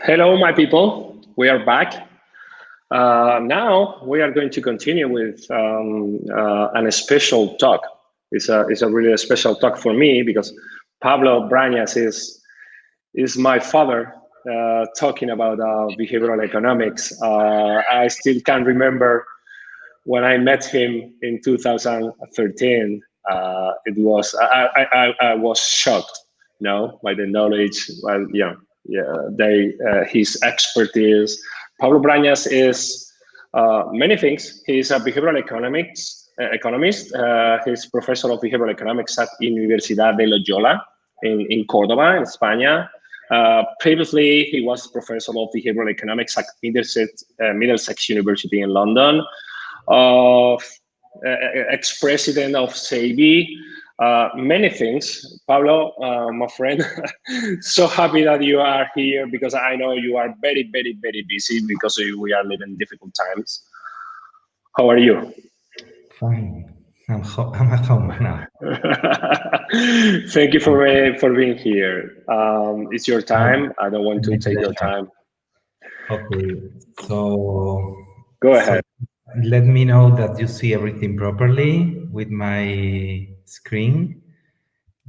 Hello, my people. We are back. Now we are going to continue with a special talk. It's a really special talk for me because Pablo Brañas is my father talking about behavioral economics. I still can remember when I met him in 2013. It was I was shocked, by the knowledge. Well, his expertise. Pablo Brañas is many things. He's a behavioral economist. He's professor of behavioral economics at Universidad de Loyola in Córdoba, in Spain. Previously, he was professor of behavioral economics at Middlesex University in London. Ex-president of SEIBI. Many things. Pablo, my friend, so happy that you are here because I know you are very, very, very busy because we are living difficult times. How are you? Fine. I'm at home now. Thank you for being here. It's your time. I don't want to take your time. Okay, so go ahead. So let me know that you see everything properly with my screen,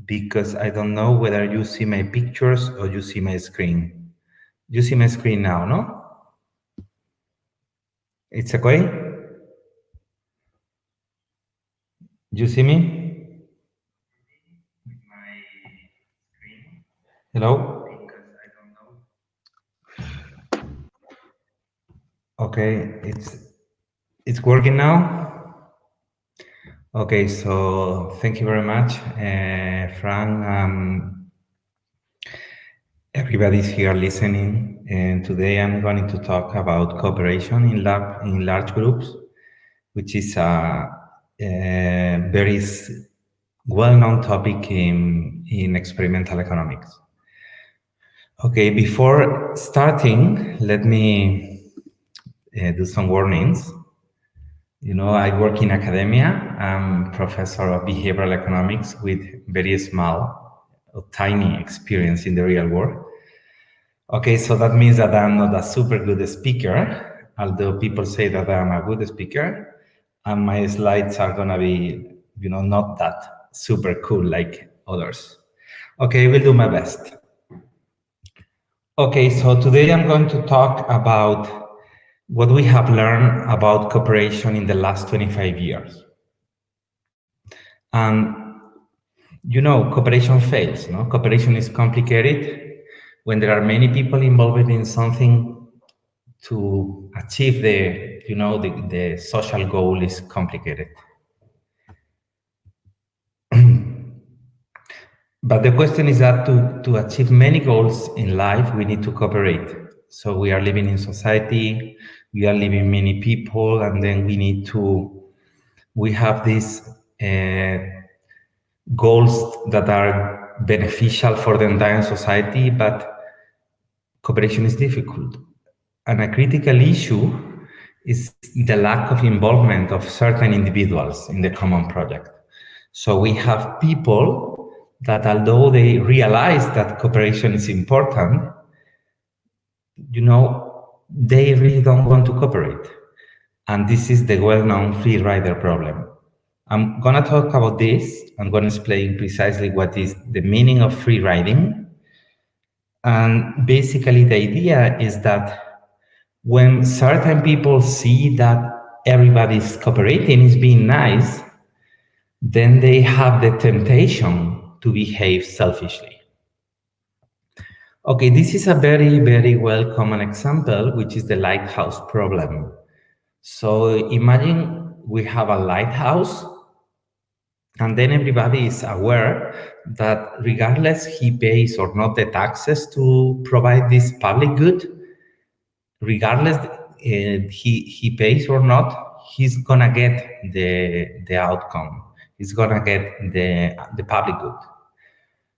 because I don't know whether you see my pictures or you see my screen. You see my screen now, no? It's okay? You see me? Hello? Okay, it's working now? Okay, so thank you very much, Frank. Everybody's here listening, and today I'm going to talk about cooperation in large groups, which is a very well-known topic in experimental economics. Okay, before starting, let me do some warnings. I work in academia. I'm professor of behavioral economics with very small or tiny experience in the real world. Okay, so that means that I'm not a super good speaker, although people say that I'm a good speaker, and my slides are gonna be, not that super cool like others. Okay, we'll do my best. Okay, so today I'm going to talk about what we have learned about cooperation in the last 25 years. And, cooperation fails, no? Cooperation is complicated when there are many people involved in something. To achieve the social goal is complicated. But the question is that to achieve many goals in life, we need to cooperate. So we are living in society, we are living many people, and then we have these goals that are beneficial for the entire society, but cooperation is difficult. And a critical issue is the lack of involvement of certain individuals in the common project. So we have people that, although they realize that cooperation is important, they really don't want to cooperate. And this is the well-known free rider problem. I'm going to talk about this. I'm going to explain precisely what is the meaning of free riding. And basically the idea is that when certain people see that everybody's cooperating, is being nice, then they have the temptation to behave selfishly. Okay, this is a very, very well common example, which is the lighthouse problem. So imagine we have a lighthouse, and then everybody is aware that regardless he pays or not the taxes to provide this public good, regardless he pays or not, he's gonna get the outcome. He's gonna get the public good.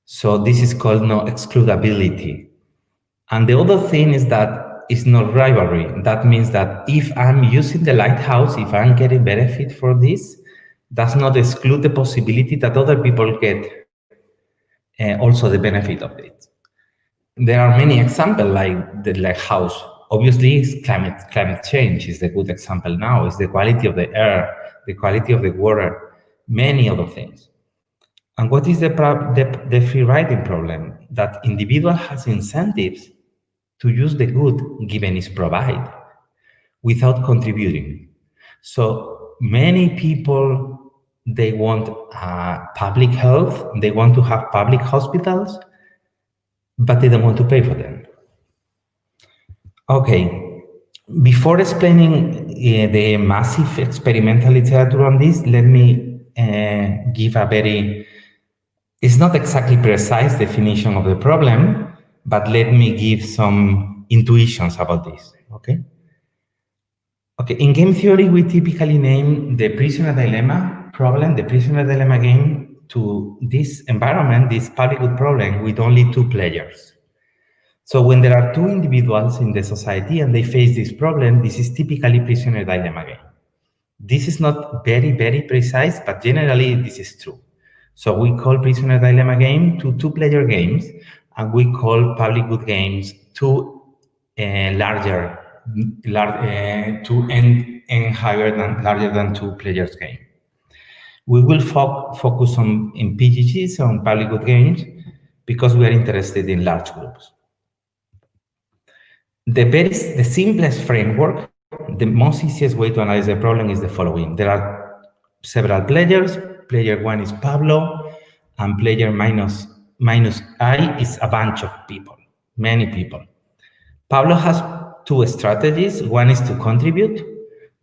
So this is called no excludability. And the other thing is that it's not rivalry. That means that if I'm using the lighthouse, if I'm getting benefit for this, does not exclude the possibility that other people get also the benefit of it. there are many examples like the house. Obviously, climate change is the good example now. It's the quality of the air, the quality of the water, many other things. And what is the free riding problem? That individual has incentives to use the good given is provided without contributing. So many people, they want public health, they want to have public hospitals, but they don't want to pay for them. Okay, before explaining the massive experimental literature on this, let me give a very, it's not exactly precise definition of the problem, but let me give some intuitions about this, okay? Okay, in game theory, we typically name the prisoner dilemma problem, the prisoner dilemma game, to this environment, this public good problem, with only 2 players. So when there are 2 individuals in the society and they face this problem, this is typically prisoner dilemma game. This is not very, very precise, but generally this is true. So we call prisoner dilemma game to 2-player games, and we call public good games to larger than 2 players game. We will focus on in PGGs, on public good games, because we are interested in large groups. The simplest framework, the most easiest way to analyze the problem is the following. There are several players. Player 1 is Pablo, and player minus I is a bunch of people, many people. Pablo has 2 strategies. One is to contribute,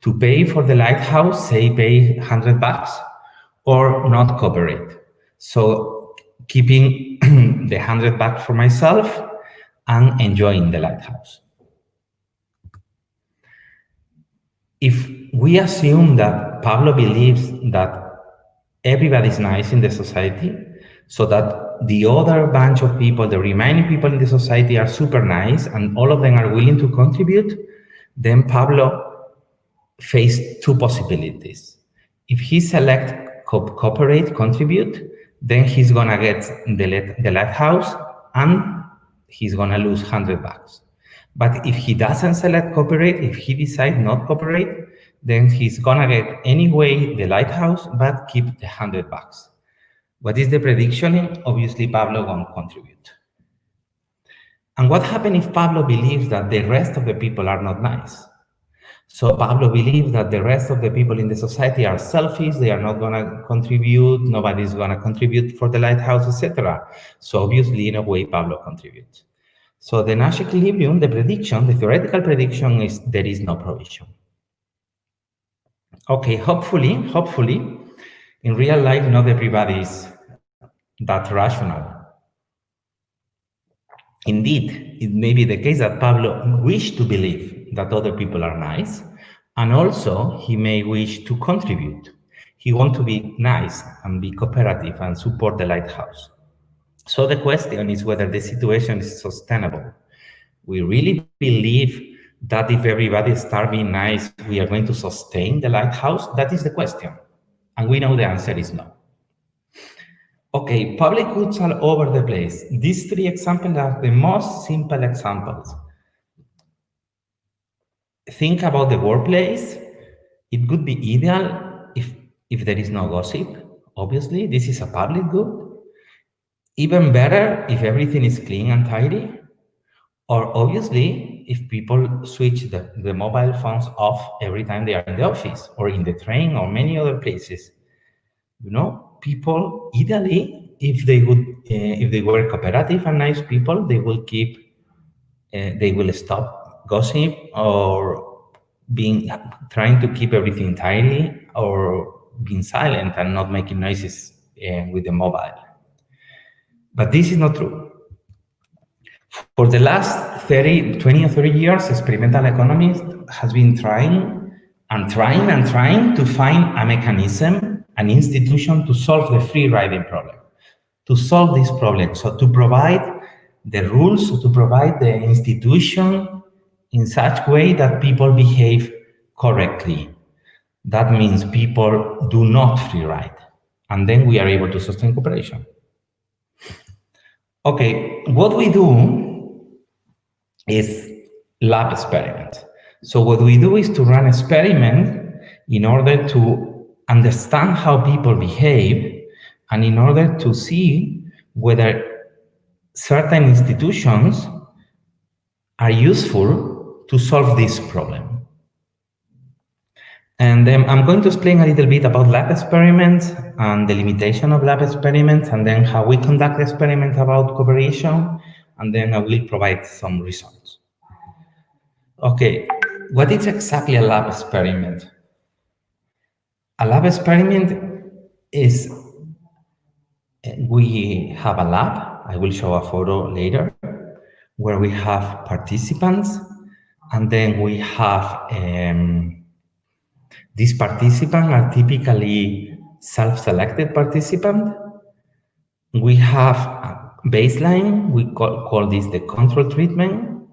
to pay for the lighthouse, say pay $100, or not cooperate. So keeping the $100 for myself and enjoying the lighthouse. If we assume that Pablo believes that everybody's nice in the society, so that the other bunch of people, the remaining people in the society are super nice and all of them are willing to contribute, then Pablo faces 2 possibilities. If he selects cooperate, contribute, then he's gonna get the lighthouse and he's gonna lose $100. But if he doesn't select cooperate, if he decides not cooperate, then he's gonna get anyway the lighthouse, but keep the $100. What is the prediction? Obviously, Pablo won't contribute. And what happens if Pablo believes that the rest of the people are not nice? So Pablo believes that the rest of the people in the society are selfish, they are not gonna contribute, nobody's gonna contribute for the lighthouse, etc. So obviously, in a way, Pablo contributes. So the Nash equilibrium, the prediction, the theoretical prediction is there is no provision. Okay, hopefully, in real life, not everybody is that rational. Indeed, it may be the case that Pablo wishes to believe that other people are nice, and also he may wish to contribute. He wants to be nice and be cooperative and support the lighthouse. So the question is whether the situation is sustainable. We really believe that if everybody starts being nice, we are going to sustain the lighthouse? That is the question. And we know the answer is no. Okay, public goods are all over the place. These 3 examples are the most simple examples. Think about the workplace. It would be ideal if there is no gossip. Obviously, this is a public good. Even better if everything is clean and tidy. Or obviously, if people switch the mobile phones off every time they are in the office or in the train or many other places. You know, people ideally, if they were cooperative and nice people, they will stop gossip or trying to keep everything tidy or being silent and not making noises with the mobile. But this is not true. For the last 20 or 30 years, experimental economists has been trying to find a mechanism, an institution to solve the free riding problem, to solve this problem. So to provide the rules, to provide the institution in such way that people behave correctly. That means people do not free ride. And then we are able to sustain cooperation. Okay, what we do is lab experiments. So what we do is to run experiment in order to understand how people behave and in order to see whether certain institutions are useful to solve this problem. And then I'm going to explain a little bit about lab experiments and the limitation of lab experiments, and then how we conduct experiments about cooperation, and then I will provide some results. Okay, what is exactly a lab experiment? A lab experiment is, we have a lab, I will show a photo later, where we have participants, and then we have these participants are typically self-selected participants. We have a baseline, we call this the control treatment,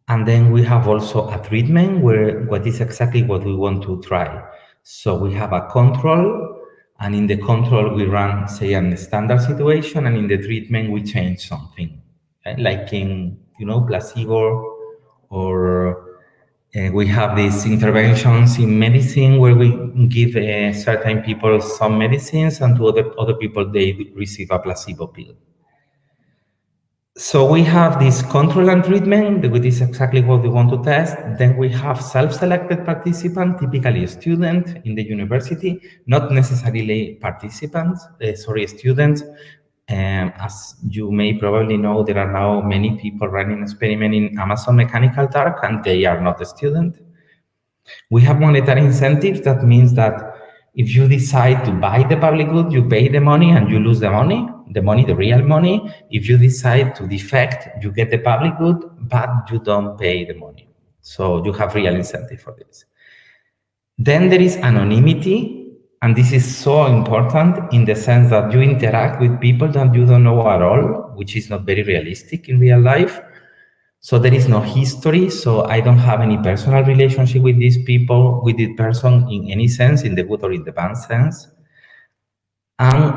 and then we have also a treatment where what is exactly what we want to try. So we have a control, and in the control we run, say, a standard situation, and in the treatment we change something, like in, placebo, or we have these interventions in medicine where we give certain people some medicines, and to other people they receive a placebo pill. So we have this control and treatment, which is exactly what we want to test. Then we have self-selected participant, typically a student in the university, not necessarily participants, students. As you may probably know, there are now many people running experiment in Amazon Mechanical Turk, and they are not a student. We have monetary incentives. That means that if you decide to buy the public good, you pay the money and you lose the money, the real money. If you decide to defect, you get the public good, but you don't pay the money. So you have real incentive for this. Then there is anonymity, and this is so important in the sense that you interact with people that you don't know at all, which is not very realistic in real life. So there is no history, so I don't have any personal relationship with these people, with this person in any sense, in the good or in the bad sense. And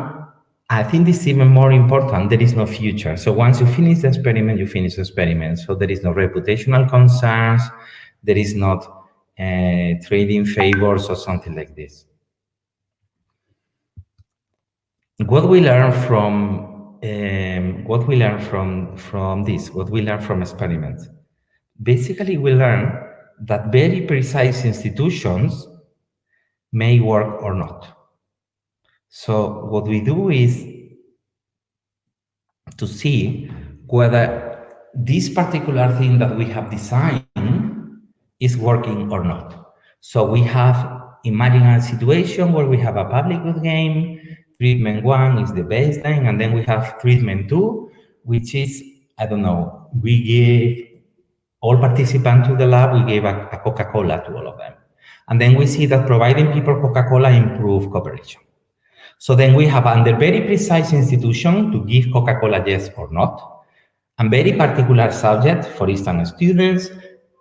I think this is even more important, there is no future. So once you finish the experiment, you finish the experiment. So there is no reputational concerns, there is not trading favors or something like this. What we learn from this, what we learn from experiments. Basically, we learn that very precise institutions may work or not. So what we do is to see whether this particular thing that we have designed is working or not. So we have, imagine a situation where we have a public good game, treatment 1 is the baseline, and then we have treatment 2, which is, I don't know, we give all participants to the lab, we gave a Coca-Cola to all of them. And then we see that providing people Coca-Cola improve cooperation. So then we have under very precise institution to give Coca-Cola yes or not, and very particular subject, for instance, students,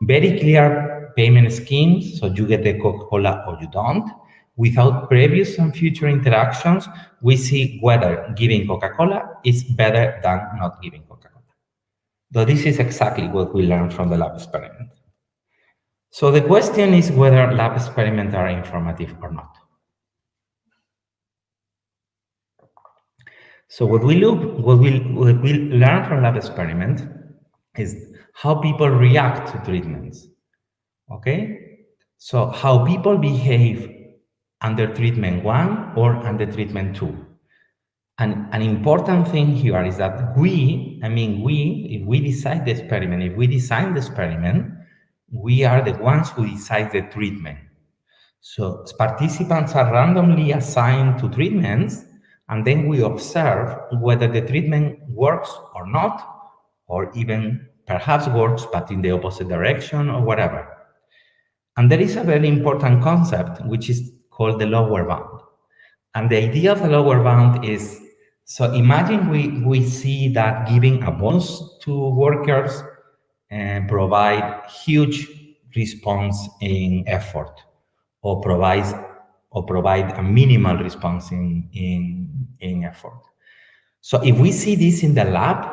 very clear payment schemes, so you get the Coca-Cola or you don't. Without previous and future interactions, we see whether giving Coca-Cola is better than not giving Coca-Cola. So this is exactly what we learned from the lab experiment. So the question is whether lab experiments are informative or not. So what we learn from lab experiment is how people react to treatments. Okay, so how people behave under treatment 1 or under treatment 2. And an important thing here is that if we decide the experiment, if we design the experiment, we are the ones who decide the treatment. So participants are randomly assigned to treatments, and then we observe whether the treatment works or not, or even perhaps works, but in the opposite direction or whatever. And there is a very important concept, which is called the lower bound. And the idea of the lower bound is, so imagine we see that giving a bonus to workers provide huge response in effort, or provide a minimal response in effort. So if we see this in the lab,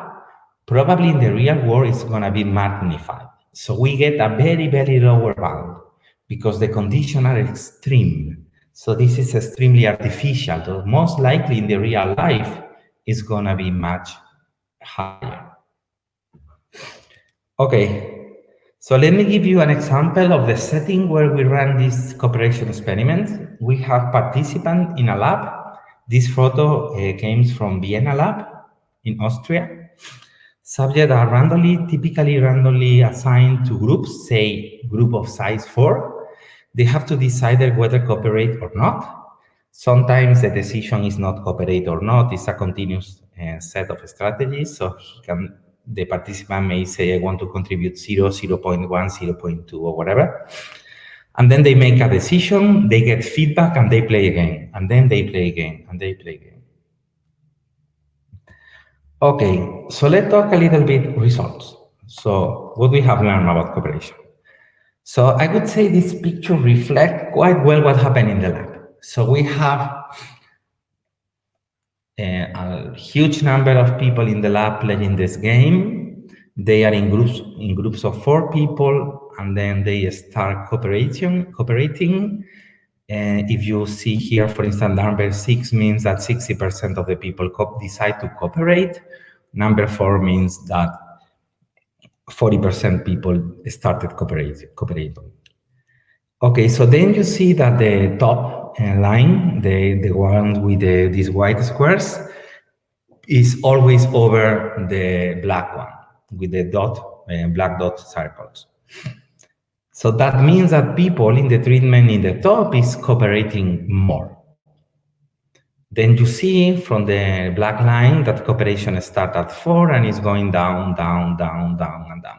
probably in the real world it's going to be magnified. So we get a very, very lower bound because the conditions are extreme. So this is extremely artificial. So most likely in the real life, it's going to be much higher. Okay, so let me give you an example of the setting where we run this cooperation experiment. We have participants in a lab. This photo came from Vienna lab in Austria. Subjects are typically randomly assigned to groups, say group of size 4. They have to decide whether cooperate or not. Sometimes the decision is not cooperate or not, it's a continuous set of strategies. So the participant may say, I want to contribute 0, 0.1, 0.2, or whatever. And then they make a decision, they get feedback, and they play again. And then they play again, and they play again. Okay, so let's talk a little bit results. So what we have learned about cooperation. So I would say this picture reflects quite well what happened in the lab. So we have a huge number of people in the lab playing this game. They are in groups of 4 people, and then they start cooperating. If you see here, for instance, number 6 means that 60% of the people decide to cooperate. Number 4 means that 40% people started cooperating. Okay, so then you see that the top line, the one with these white squares, is always over the black one with the black dot circles. So that means that people in the treatment in the top is cooperating more. Then you see from the black line that cooperation starts at 4 and is going down, down, down, down, and down.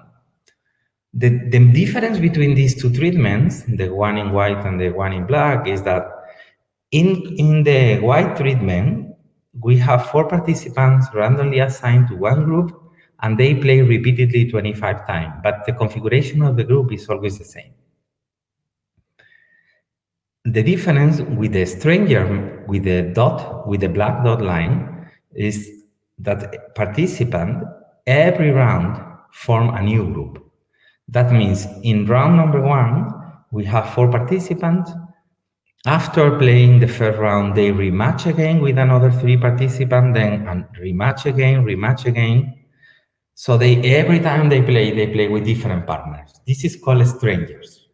The difference between these two treatments, the one in white and the one in black, is that in the white treatment, we have 4 participants randomly assigned to one group, and they play repeatedly 25 times, but the configuration of the group is always the same. The difference with the stranger, with the black dot line, is that participant every round form a new group. That means in round number 1, we have 4 participants. After playing the first round, they rematch again with another 3 participants, then rematch again. So every time they play with different partners. This is called strangers.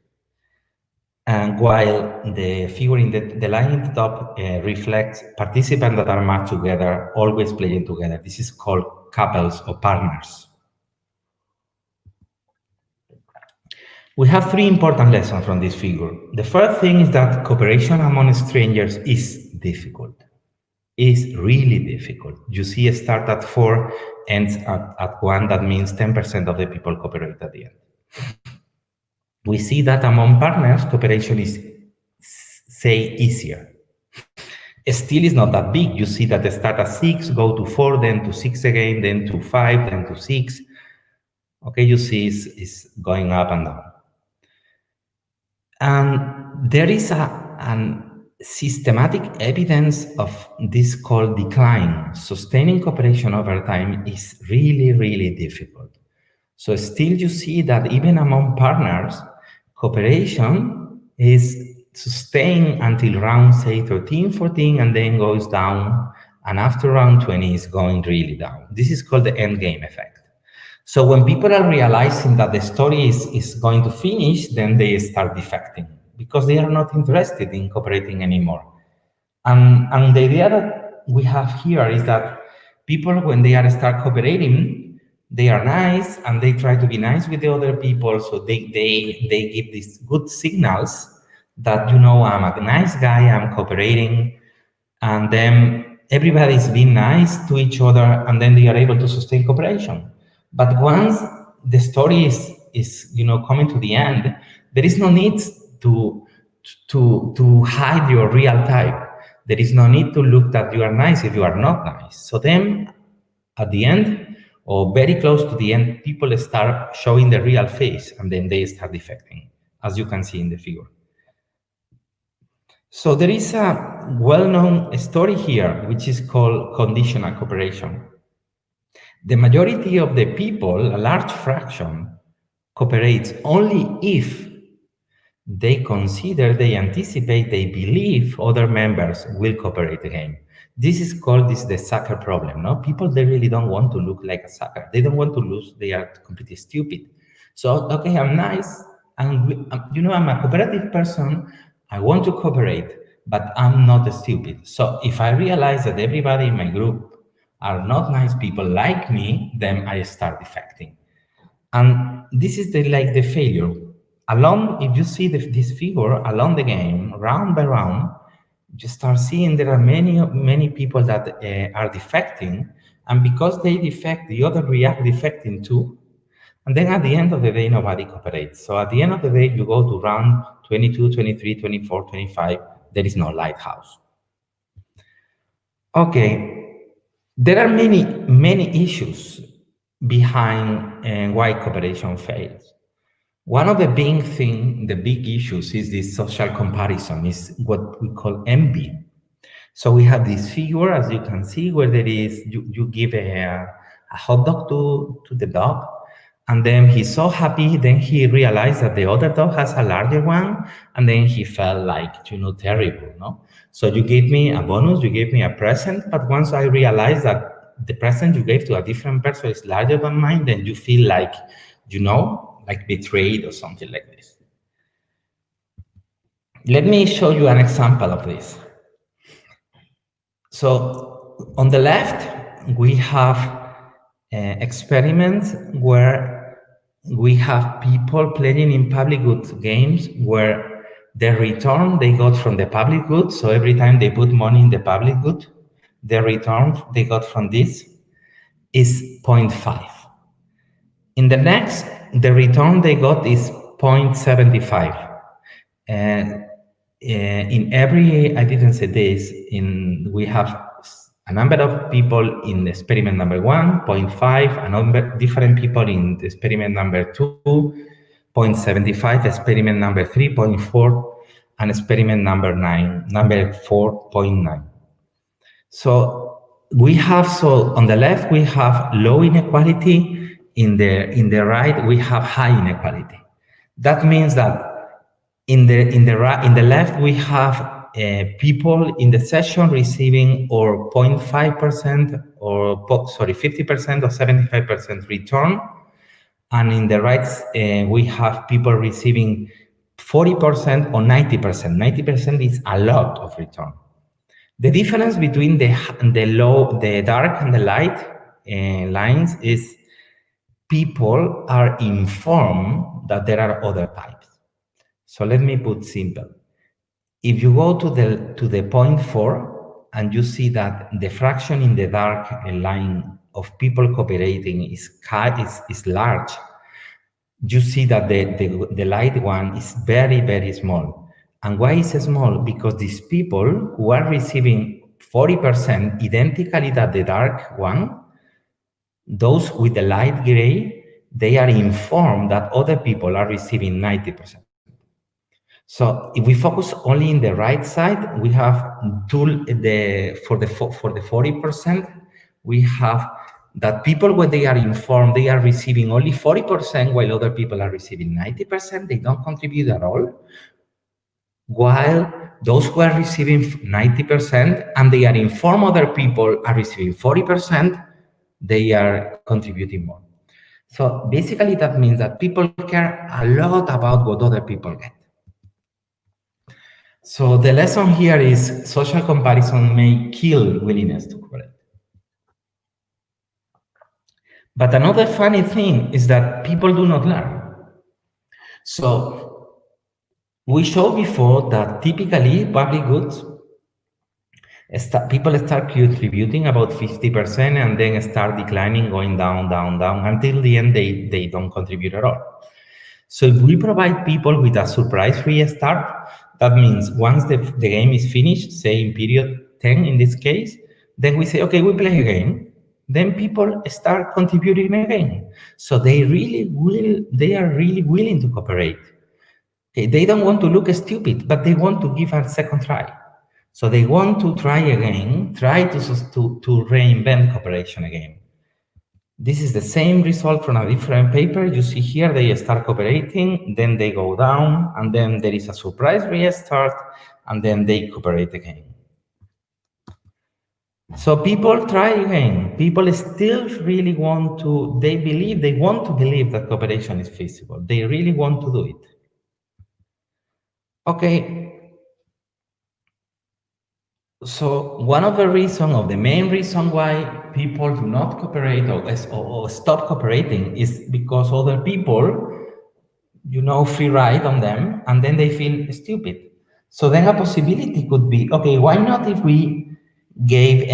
And while the figure in the line in the top reflects participants that are matched together, always playing together. This is called couples or partners. We have 3 important lessons from this figure. The first thing is that cooperation among strangers is difficult. It's really difficult. You see, start at 4, ends at 1. That means 10% of the people cooperate at the end. We see that among partners, cooperation is, say, easier. Still is not that big. You see that they start at 6, go to 4, then to 6 again, then to 5, then to 6. Okay, you see it's going up and down. And there is an systematic evidence of this called decline. Sustaining cooperation over time is really, really difficult. So still you see that even among partners, cooperation is sustained until round, say, 13, 14, and then goes down. And after round 20, is going really down. This is called the end game effect. So when people are realizing that the story is going to finish, then they start defecting because they are not interested in cooperating anymore. And the idea that we have here is that people, when they start cooperating, they are nice and they try to be nice with the other people. So they give these good signals that, you know, I'm a nice guy, I'm cooperating, and then everybody's being nice to each other, and then they are able to sustain cooperation. But once the story is coming to the end, there is no need to hide your real type. There is no need to look that you are nice if you are not nice. So then at the end, or very close to the end, people start showing the real face, and then they start defecting, as you can see in the figure. So there is a well-known story here, which is called conditional cooperation. The majority of the people, a large fraction, cooperates only if they consider, they anticipate, they believe other members will cooperate again. This is called the sucker problem. No, people, they really don't want to look like a sucker. They don't want to lose. They are completely stupid. So okay, I'm nice, and I'm a cooperative person. I want to cooperate, but I'm not stupid. So if I realize that everybody in my group are not nice people like me, then I start defecting. And this is the failure. Along, if you see this figure along the game, round by round, you start seeing there are many people that are defecting, and because they defect, the other react defecting too. And then at the end of the day, nobody cooperates. So at the end of the day, you go to round 22, 23, 24, 25, there is no lighthouse. Okay, there are many issues behind why cooperation fails. One of the big issues is this social comparison, is what we call envy. So we have this figure, as you can see, where there is, you give a hot dog to the dog, and then he's so happy, then he realized that the other dog has a larger one, and then he felt like, terrible, no? So you gave me a bonus, you gave me a present, but once I realized that the present you gave to a different person is larger than mine, then you feel like, like betrayed or something like this. Let me show you an example of this. So on the left, we have experiments where we have people playing in public good games where the return they got from the public good, so every time they put money in the public good, the return they got from this is 0.5. In the next, the return they got is 0.75. And in every, I didn't say this, we have a number of people in experiment number 1, 0.5, a number different people in experiment number 2, 0.75, experiment number 3, 0.4, and experiment number 4.9. So we have, on the left, we have low inequality. In the right, we have high inequality. That means that in the left, we have people in the session receiving or 0.5% or 50% or 75% return, and in the right, we have people receiving 40% or 90%. 90% is a lot of return. The difference between the dark and the light lines is people are informed that there are other types. So let me put simple. If you go to the 0.4 and you see that the fraction in the dark line of people cooperating is large, you see that the light one is very, very small. And why is it small? Because these people who are receiving 40% identically that the dark one, those with the light gray, they are informed that other people are receiving 90%. So if we focus only in the right side, we have for the 40%, we have that people, when they are informed, they are receiving only 40%, while other people are receiving 90%. They don't contribute at all. While those who are receiving 90% and they are informed other people are receiving 40%, they are contributing more. So basically that means that people care a lot about what other people get. So the lesson here is social comparison may kill willingness to cooperate. But another funny thing is that people do not learn. So we showed before that typically public goods, people start contributing about 50% and then start declining, going down, down, down, until the end they don't contribute at all. So if we provide people with a surprise-free start, that means once the game is finished, say in period 10 in this case, then we say, okay, we play again. Then people start contributing again. So they are really willing to cooperate. Okay, they don't want to look stupid, but they want to give a second try. So they want to try again, try to reinvent cooperation again. This is the same result from a different paper. You see here they start cooperating, then they go down, and then there is a surprise restart, and then they cooperate again. So people try again. People still really want to, they want to believe that cooperation is feasible. They really want to do it. Okay. So one of the main reason why people do not cooperate or stop cooperating is because other people, free ride on them, and then they feel stupid. So then a possibility could be, okay, why not if we give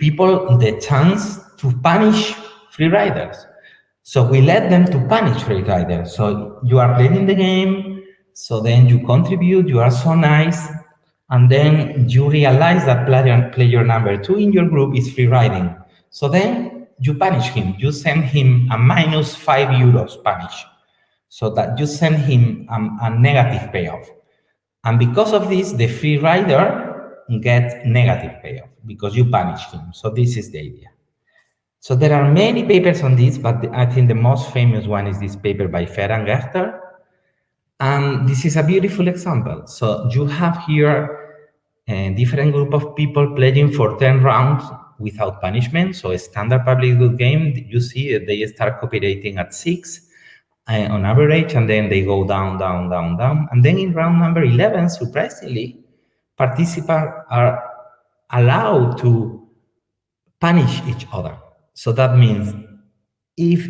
people the chance to punish free riders? So we let them to punish free riders. So you are playing the game, so then you contribute, you are so nice, and then you realize that player number 2 in your group is free riding. So then you punish him. You send him a minus €5 punish. So that you send him a negative payoff. And because of this, the free rider gets negative payoff because you punish him. So this is the idea. So there are many papers on this, but I think the most famous one is this paper by BEHR and BEHR. And this is a beautiful example. So you have here a different group of people playing for 10 rounds without punishment. So a standard public good game, you see they start cooperating at 6 on average, and then they go down, down, down, down. And then in round number 11, surprisingly, participants are allowed to punish each other. So that means if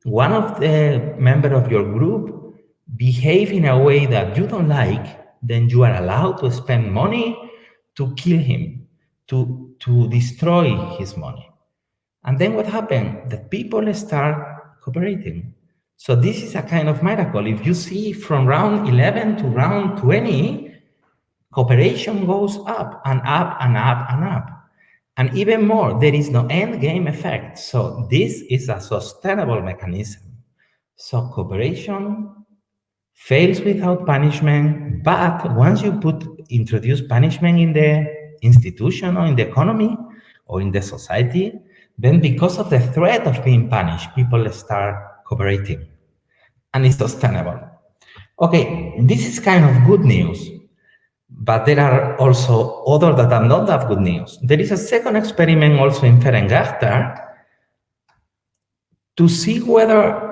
one of the members of your group behave in a way that you don't like, then you are allowed to spend money to kill him, to destroy his money. And then what happened? The people start cooperating. So this is a kind of miracle. If you see from round 11 to round 20, cooperation goes up and up and up and up. And even more, there is no end game effect. So this is a sustainable mechanism. So cooperation fails without punishment, but once you introduce punishment in the institution or in the economy or in the society, then because of the threat of being punished, people start cooperating, and it's sustainable. Okay, this is kind of good news, but there are also others that are not that good news. There is a second experiment also in BEHR and BEHR to see whether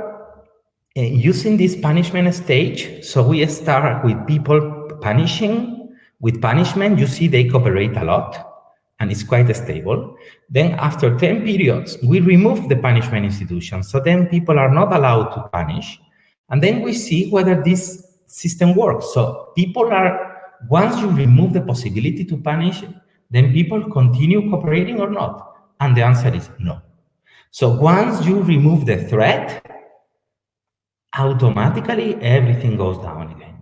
using this punishment stage, so we start with people punishing. With punishment, you see they cooperate a lot, and it's quite stable. Then after 10 periods, we remove the punishment institution. So then people are not allowed to punish. And then we see whether this system works. So people are, once you remove the possibility to punish, then people continue cooperating or not? And the answer is no. So once you remove the threat, automatically everything goes down again.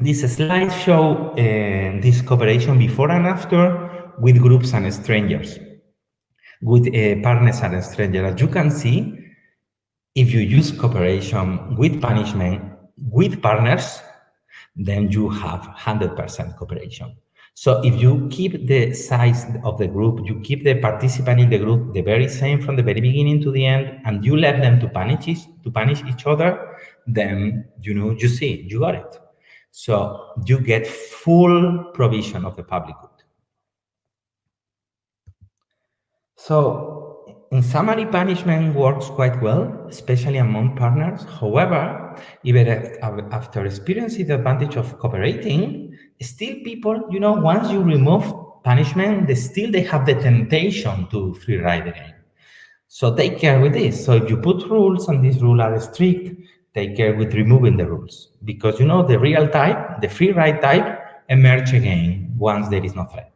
These slides show this cooperation before and after with groups and strangers, with partners and strangers. As you can see, if you use cooperation with punishment with partners, then you have 100% cooperation. So if you keep the size of the group, you keep the participant in the group the very same from the very beginning to the end, and you let them to punish each other, then you see, you got it. So you get full provision of the public good. So in summary, punishment works quite well, especially among partners. However, even after experiencing the advantage of cooperating, still people, once you remove punishment, they have the temptation to free ride again. So take care with this. So if you put rules and these rules are strict, take care with removing the rules, because the real type, the free ride type, emerge again once there is no threat.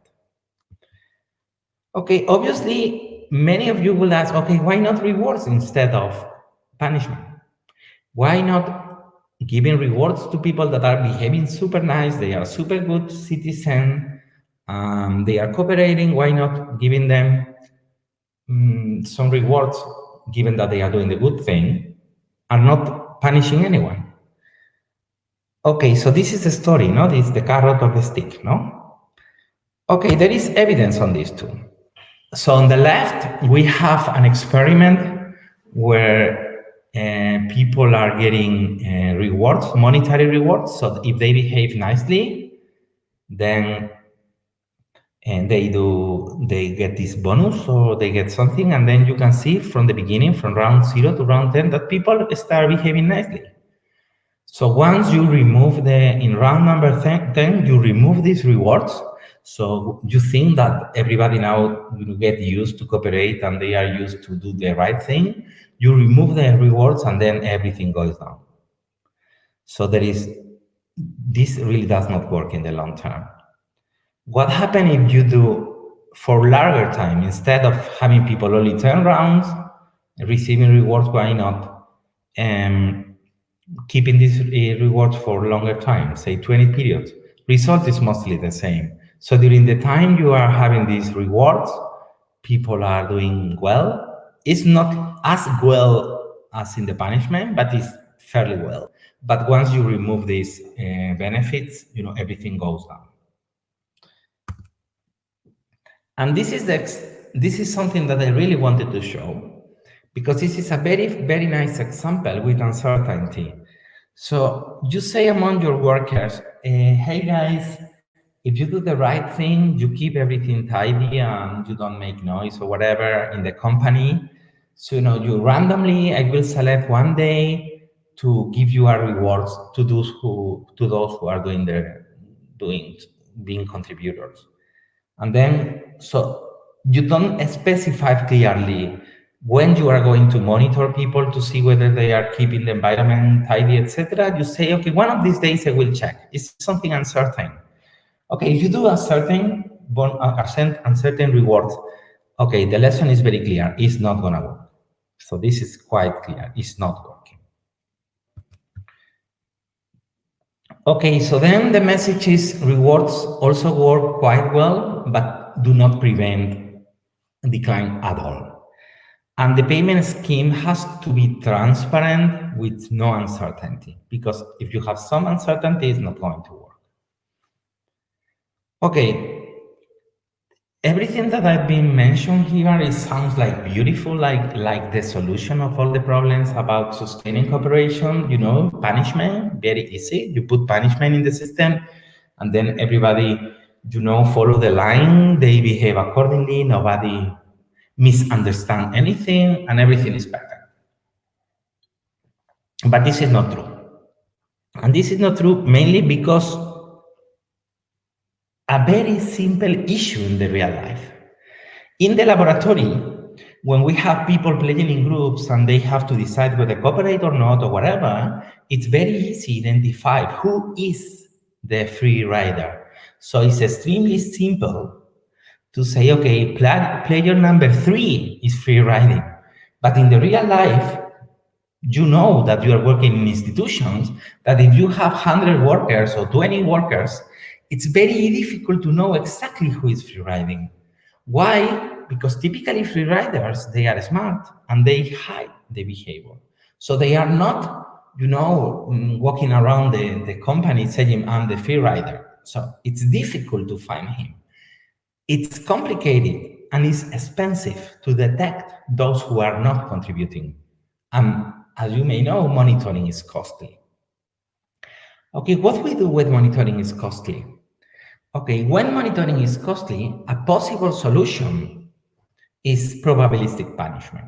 Okay, obviously, many of you will ask, okay, why not rewards instead of punishment? Why not giving rewards to people that are behaving super nice, they are super good citizens, they are cooperating? Why not giving them some rewards, given that they are doing the good thing, and not punishing anyone? Okay, so this is the story, no? This is the carrot or the stick, no? Okay, there is evidence on this too. So on the left, we have an experiment where people are getting rewards, monetary rewards. So if they behave nicely, then they get this bonus or they get something. And then you can see from the beginning, from round 0 to round 10, that people start behaving nicely. So once you remove in round number 10, you remove these rewards. So you think that everybody now will get used to cooperate and they are used to do the right thing. You remove the rewards and then everything goes down. So this really does not work in the long term. What happens if you do for larger time, instead of having people only 10 rounds, receiving rewards, why not? Keeping these rewards for longer time, say 20 periods, result is mostly the same. So during the time you are having these rewards, people are doing well. It's not as well as in the punishment, but it's fairly well. But once you remove these benefits, everything goes down. And this is something that I really wanted to show, because this is a very, very nice example with uncertainty. So you say among your workers, hey guys, if you do the right thing, you keep everything tidy and you don't make noise or whatever in the company. So you randomly, I will select one day to give you a reward to those who are being contributors. And then, so you don't specify clearly when you are going to monitor people to see whether they are keeping the environment tidy, etc. You say, okay, one of these days I will check. It's something uncertain. Okay, if you do uncertain rewards, okay, the lesson is very clear. It's not going to work. So this is quite clear. It's not working. Okay, so then the message is rewards also work quite well, but do not prevent decline at all. And the payment scheme has to be transparent with no uncertainty, because if you have some uncertainty, it's not going to work. Okay, everything that I've been mentioned here, it sounds like beautiful, like the solution of all the problems about sustaining cooperation, punishment, very easy. You put punishment in the system and then everybody, follow the line, they behave accordingly, nobody misunderstand anything, and everything is perfect. But this is not true. And this is not true mainly because a very simple issue in the real life. In the laboratory, when we have people playing in groups and they have to decide whether to cooperate or not or whatever, it's very easy to identify who is the free rider. So it's extremely simple to say, okay, player number 3 is free riding. But in the real life, you know that you are working in institutions, that if you have 100 workers or 20 workers, it's very difficult to know exactly who is free riding. Why? Because typically free riders, they are smart and they hide the behavior. So they are not, walking around the company saying, I'm the free rider. So it's difficult to find him. It's complicated and it's expensive to detect those who are not contributing. As you may know, monitoring is costly. Okay, what we do with monitoring is costly. Okay, when monitoring is costly, a possible solution is probabilistic punishment.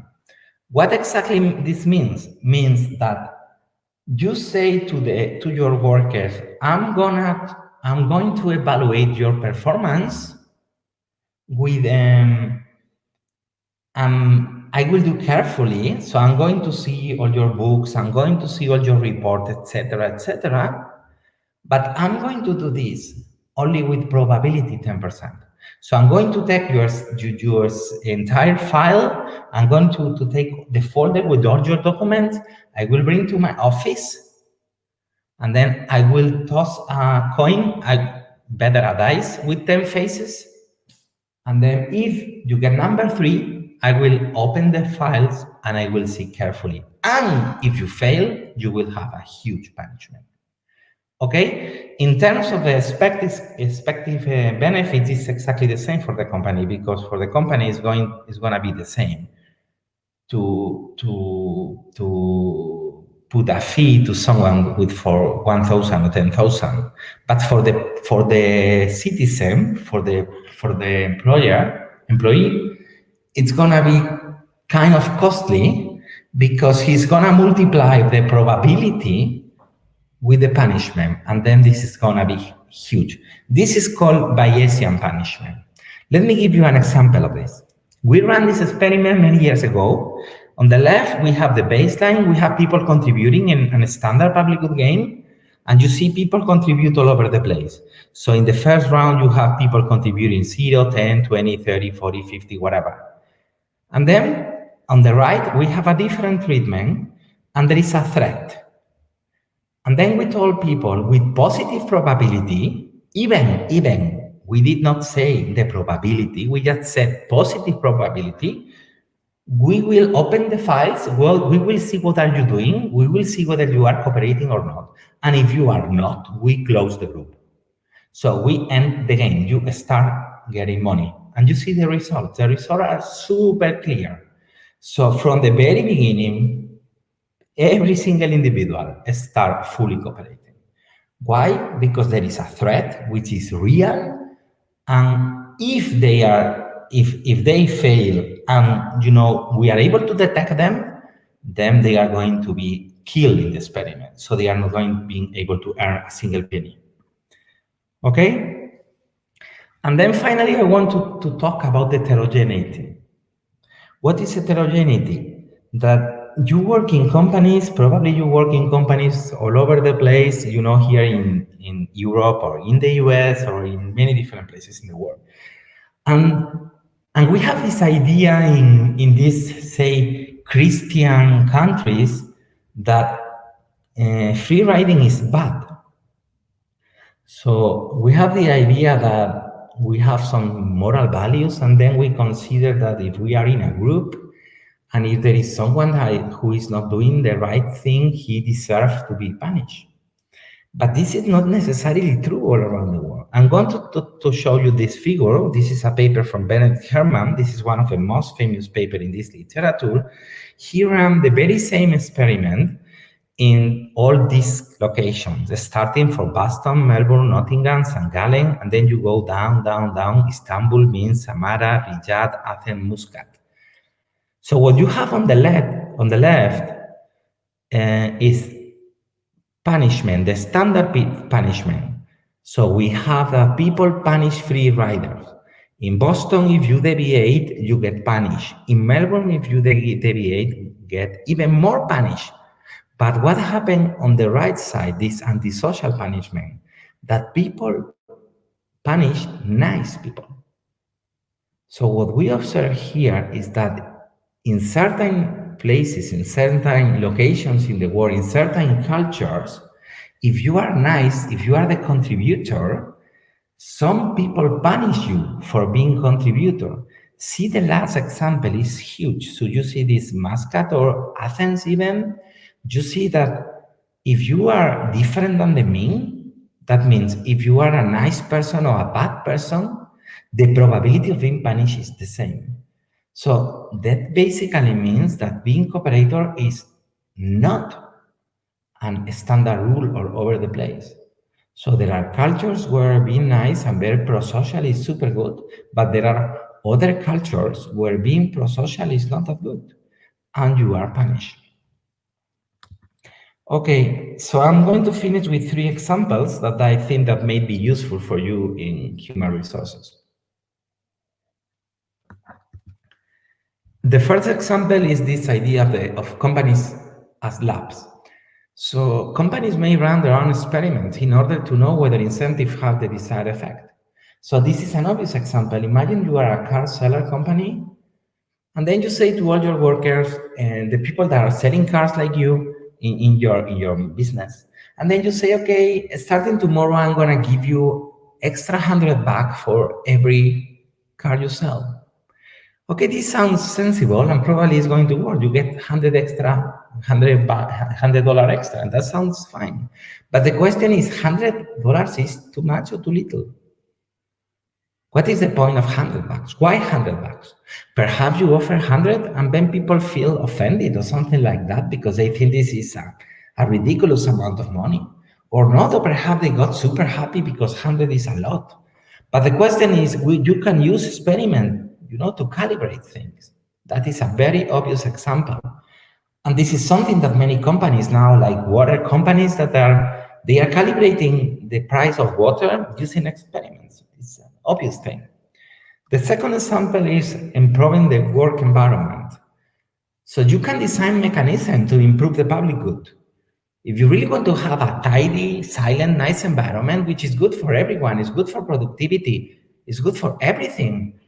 What exactly this means? Means that you say to your workers, I'm going to evaluate your performance with I will do carefully. So I'm going to see all your books, I'm going to see all your reports, etc., etc. But I'm going to do this only with probability 10%. So I'm going to take your entire file. I'm going to take the folder with all your documents. I will bring to my office, and then I will toss a coin, better a dice with 10 faces. And then if you get number 3, I will open the files and I will see carefully. And if you fail, you will have a huge punishment. Okay, in terms of the expected benefits, it's exactly the same for the company, because for the company it's going to be the same to put a fee to someone with for 1,000 or 10,000, but for the citizen, for the employee, it's gonna be kind of costly, because he's gonna multiply the probability with the punishment, and then this is gonna be huge. This is called Bayesian punishment. Let me give you an example of this. We ran this experiment many years ago. On the left, we have the baseline. We have people contributing in a standard public good game, and you see people contribute all over the place. So in the first round, you have people contributing 0, 10, 20, 30, 40, 50, whatever. And then on the right, we have a different treatment, and there is a threat. And then we told people with positive probability, even we did not say the probability, we just said positive probability, we will open the files, well, we will see what are you doing, we will see whether you are cooperating or not. And if you are not, we close the group. So we end the game, you start getting money. And you see the results. The results are super clear. So from the very beginning, every single individual start fully cooperating. Why? Because there is a threat which is real, and if they fail, and we are able to detect them, then they are going to be killed in the experiment. So they are not going to be able to earn a single penny. Okay? And then finally, I want to talk about heterogeneity. What is heterogeneity? That you work in companies, probably you work in companies all over the place, here in Europe or in the US or in many different places in the world. And we have this idea in these, say, Christian countries that free riding is bad. So we have the idea that we have some moral values, and then we consider that if we are in a group, and if there is someone who is not doing the right thing, he deserves to be punished. But this is not necessarily true all around the world. I'm going to show you this figure. This is a paper from Benedict Herman. This is one of the most famous papers in this literature. He ran the very same experiment in all these locations, starting from Boston, Melbourne, Nottingham, St. Gallen, and then you go down, Istanbul, Minsk, Samara, Riyadh, Athens, Muscat. So what you have on the left is punishment, the standard punishment. So we have people punish free riders. In Boston, if you deviate, you get punished. In Melbourne, if you deviate, get even more punished. But what happened on the right side, this antisocial punishment, that people punish nice people. So what we observe here is that in certain places, in certain locations in the world, in certain cultures, if you are nice, if you are the contributor, some people punish you for being contributor. See, the last example is huge. So you see this Muscat or Athens even, you see that if you are different than the mean, that means if you are a nice person or a bad person, the probability of being punished is the same. So that basically means that being cooperator is not a standard rule all over the place. So there are cultures where being nice and very pro-social is super good, but there are other cultures where being pro-social is not that good, and you are punished. Okay, so I'm going to finish with 3 examples that I think that may be useful for you in human resources. The first example is this idea of companies as labs. So companies may run their own experiments in order to know whether incentives have the desired effect. So this is an obvious example. Imagine you are a car seller company, and then you say to all your workers and the people that are selling cars like you in your business, and then you say, okay, starting tomorrow, I'm gonna give you extra $100 for every car you sell. Okay, this sounds sensible and probably is going to work. You get $100 extra, and that sounds fine. But the question is, $100 is too much or too little? What is the point of $100? Why $100? Perhaps you offer 100 and then people feel offended or something like that because they think this is a ridiculous amount of money. Or not, or perhaps they got super happy because 100 is a lot. But the question is, you can use experiment, to calibrate things. That is a very obvious example. And this is something that many companies now, like water companies, they are calibrating the price of water using experiments. It's an obvious thing. The second example is improving the work environment. So you can design mechanisms to improve the public good. If you really want to have a tidy, silent, nice environment, which is good for everyone, it's good for productivity, it's good for everything,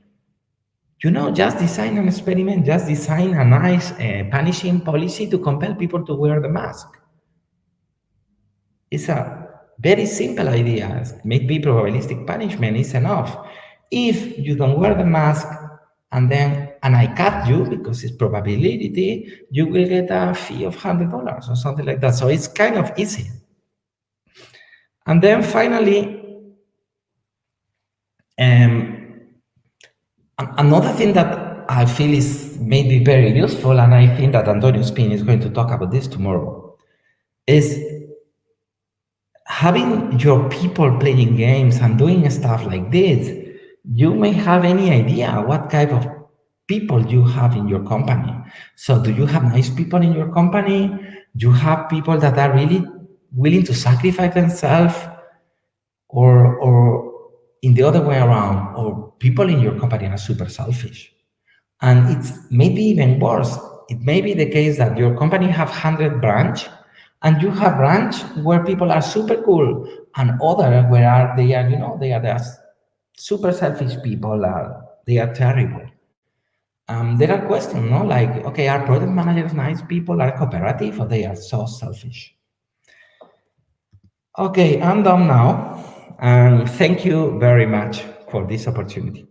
just design an experiment, just design a nice punishing policy to compel people to wear the mask. It's a very simple idea. Maybe probabilistic punishment is enough. If you don't wear the mask and I cut you because it's probability, you will get a fee of $100 or something like that. So it's kind of easy. And then finally, another thing that I feel is maybe very useful, and I think that Antonio Spin is going to talk about this tomorrow, is having your people playing games and doing stuff like this. You may have any idea what type of people you have in your company. So do you have nice people in your company? Do you have people that are really willing to sacrifice themselves? Or in the other way around, or people in your company are super selfish? And it's maybe even worse. It may be the case that your company have 100 branch, and you have branch where people are super cool, and other where they are just super selfish people. They are terrible. There are questions, no? Like, okay, are product managers nice people? Are cooperative, or they are so selfish? Okay, I'm done now, and thank you very much for this opportunity.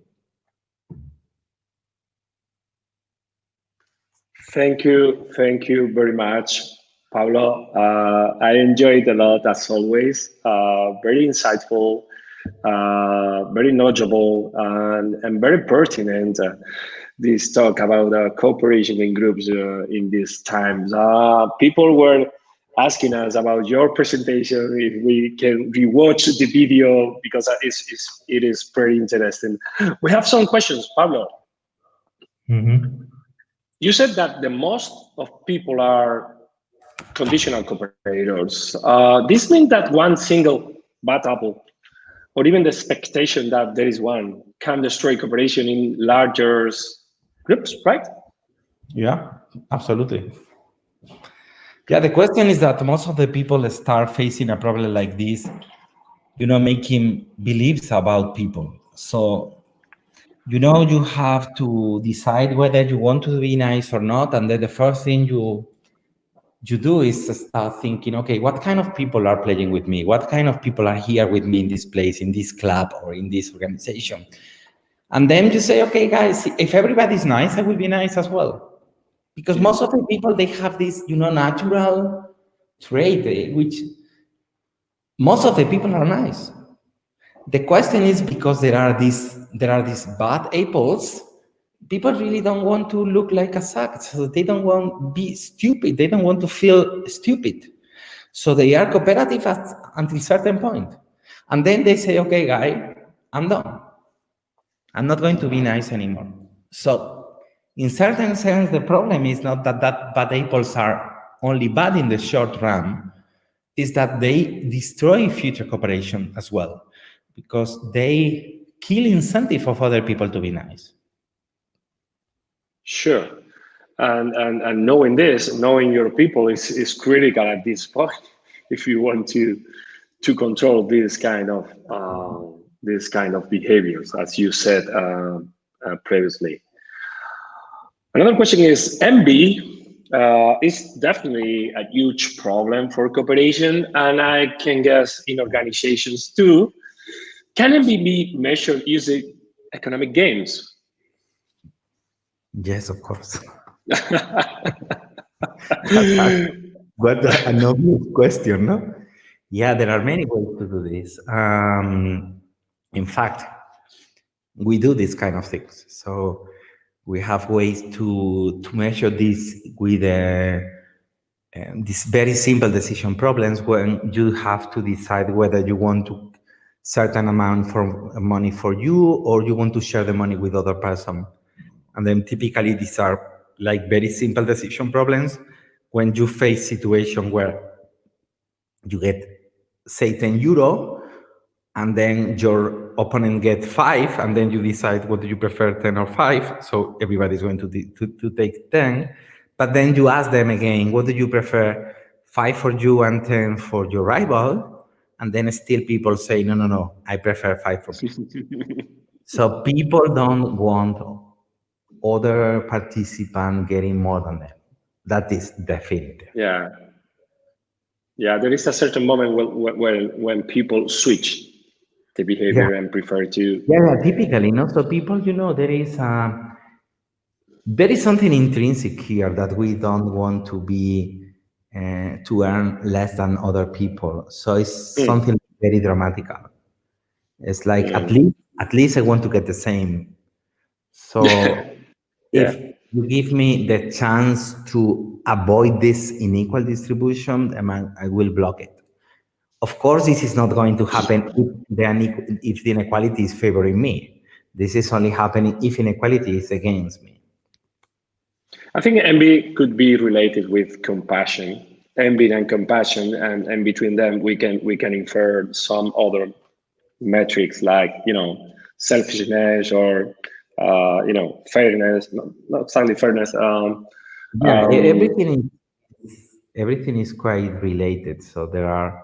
Thank you very much, Pablo. I enjoyed a lot as always. Very insightful, very knowledgeable, and very pertinent. This talk about cooperation in groups in these times. People were asking us about your presentation, if we can rewatch the video because it is pretty interesting. We have some questions, Pablo. Mm-hmm. You said that the most of people are conditional cooperators. This means that one single bad apple, or even the expectation that there is one, can destroy cooperation in larger groups, right? Yeah, absolutely. Yeah, the question is that most of the people start facing a problem like this, making beliefs about people. So, you have to decide whether you want to be nice or not. And then the first thing you do is start thinking, okay, what kind of people are playing with me? What kind of people are here with me in this place, in this club, or in this organization? And then you say, okay, guys, if everybody's nice, I will be nice as well. Because most of the people, they have this, natural trait, which most of the people are nice. The question is, because there are these bad apples, people really don't want to look like a sack. So they don't want to be stupid. They don't want to feel stupid. So they are cooperative until a certain point. And then they say, okay, guy, I'm done. I'm not going to be nice anymore. So in certain sense, the problem is not that bad apples are only bad in the short run, is that they destroy future cooperation as well, because they kill incentive of other people to be nice. Sure. And knowing this, knowing your people is critical at this point if you want to control this kind of behaviors, as you said previously. Another question is, envy is definitely a huge problem for cooperation, and I can guess in organizations too. Can envy be measured using economic gains? Yes, of course. What an obvious question, no? Yeah, there are many ways to do this. In fact, we do these kind of things. So we have ways to measure this with these very simple decision problems when you have to decide whether you want to certain amount for money for you or you want to share the money with other person. And then typically these are like very simple decision problems when you face situation where you get say 10 euro and then your opponent get 5 and then you decide what do you prefer 10 or 5, so everybody's going to take 10, but then you ask them again what do you prefer, 5 for you and 10 for your rival, and then still people say no, I prefer 5 for me. So people don't want other participant getting more than them. That is definitive. Yeah. Yeah, there is a certain moment when people switch the behavior and prefer to. Yeah, typically, no. So people, there is something intrinsic here that we don't want to be to earn less than other people. So it's something very dramatical. It's like at least I want to get the same. So Yeah. if you give me the chance to avoid this unequal distribution, then I will block it. Of course, this is not going to happen if the inequality is favoring me. This is only happening if inequality is against me. I think envy could be related with compassion, envy and compassion, and between them we can infer some other metrics like selfishness or fairness, not exactly fairness. Yeah, everything is quite related. So there are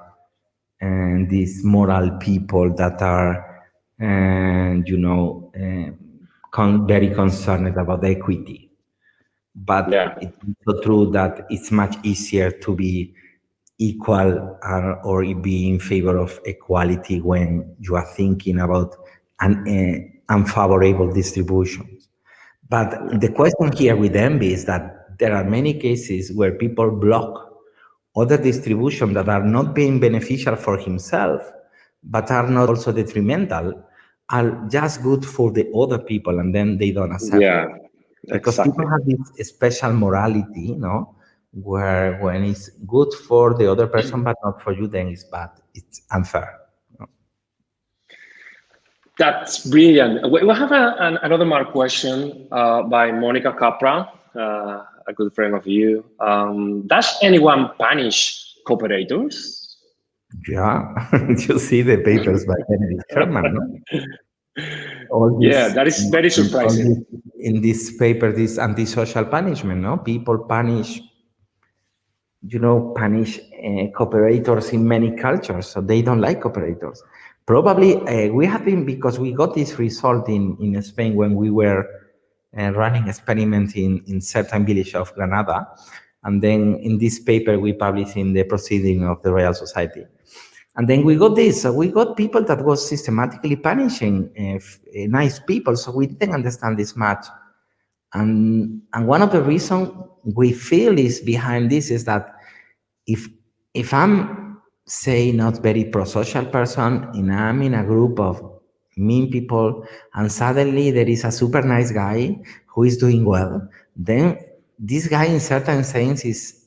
these moral people that are, very concerned about equity. But it's also true that it's much easier to be equal or be in favor of equality when you are thinking about unfavorable distributions. But the question here with envy is that there are many cases where people block other distributions that are not being beneficial for himself, but are not also detrimental, are just good for the other people, and then they don't accept it. Because people have this special morality, where when it's good for the other person but not for you, then it's bad. It's unfair. That's brilliant. We have another more question by Monica Capra, a good friend of you. Does anyone punish cooperators? Yeah, you see the papers by Henry Sherman, no? That is very surprising. In this paper, this antisocial punishment, no? People punish cooperators in many cultures, so they don't like cooperators. Probably we have been, because we got this result in Spain when we were running experiments in certain village of Granada, and then in this paper we published in the Proceeding of the Royal Society. And then we got this, we got people that was systematically punishing nice people, so we didn't understand this much. And one of the reasons we feel is behind this is that if I'm, say, not very pro-social person, and I'm in a group of mean people, and suddenly there is a super nice guy who is doing well, then this guy in certain sense is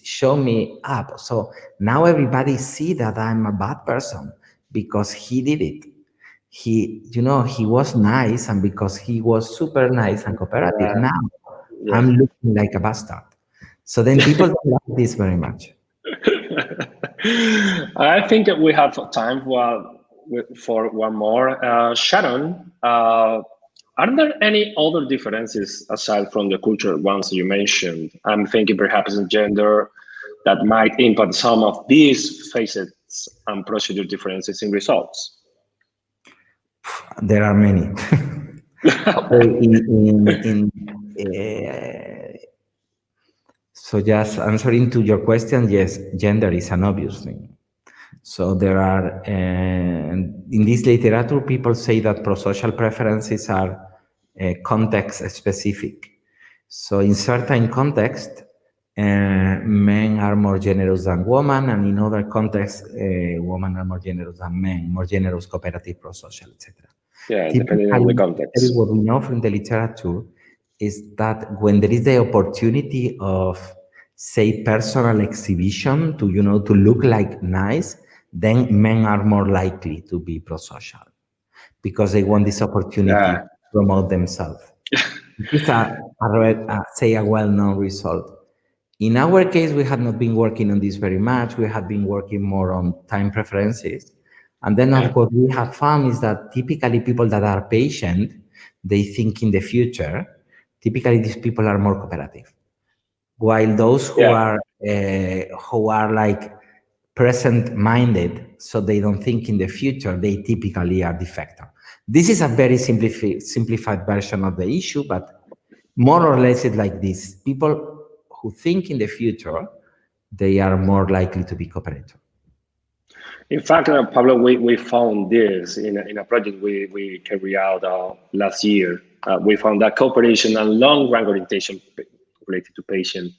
show me up. So now everybody see that I'm a bad person because he did it. He was nice, and because he was super nice and cooperative, now I'm looking like a bastard. So then people don't like this very much. I think that we have time for one more. Sharon, are there any other differences aside from the cultural ones you mentioned? I'm thinking perhaps in gender that might impact some of these facets and procedure differences in results. There are many. So just answering to your question, yes, gender is an obvious thing. So there are, in this literature, people say that pro-social preferences are context specific. So in certain context, men are more generous than women, and in other contexts, women are more generous than men, more generous, cooperative, pro-social, etc. Yeah, depending on the context. What we know from the literature is that when there is the opportunity of, say, personal exhibition to, to look like nice, then men are more likely to be pro-social because they want this opportunity to promote themselves. It's say a well-known result. In our case, we had not been working on this very much. We had been working more on time preferences. And then what we have found is that typically people that are patient, they think in the future. Typically, these people are more cooperative. While those who are like present-minded, so they don't think in the future, they typically are defector. This is a very simplified version of the issue, but more or less it's like this. People who think in the future, they are more likely to be cooperative. In fact, Pablo, we found this in a project we carried out last year. We found that cooperation and long-run orientation related to patient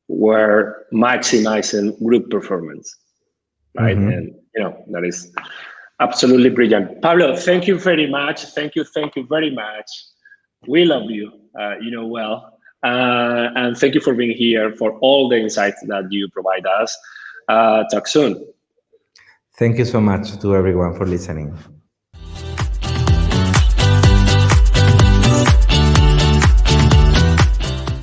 were maximizing group performance, right? And that is absolutely brilliant. Pablo, thank you very much. Thank you very much. We love you, well. And thank you for being here, for all the insights that you provide us. Talk soon. Thank you so much to everyone for listening.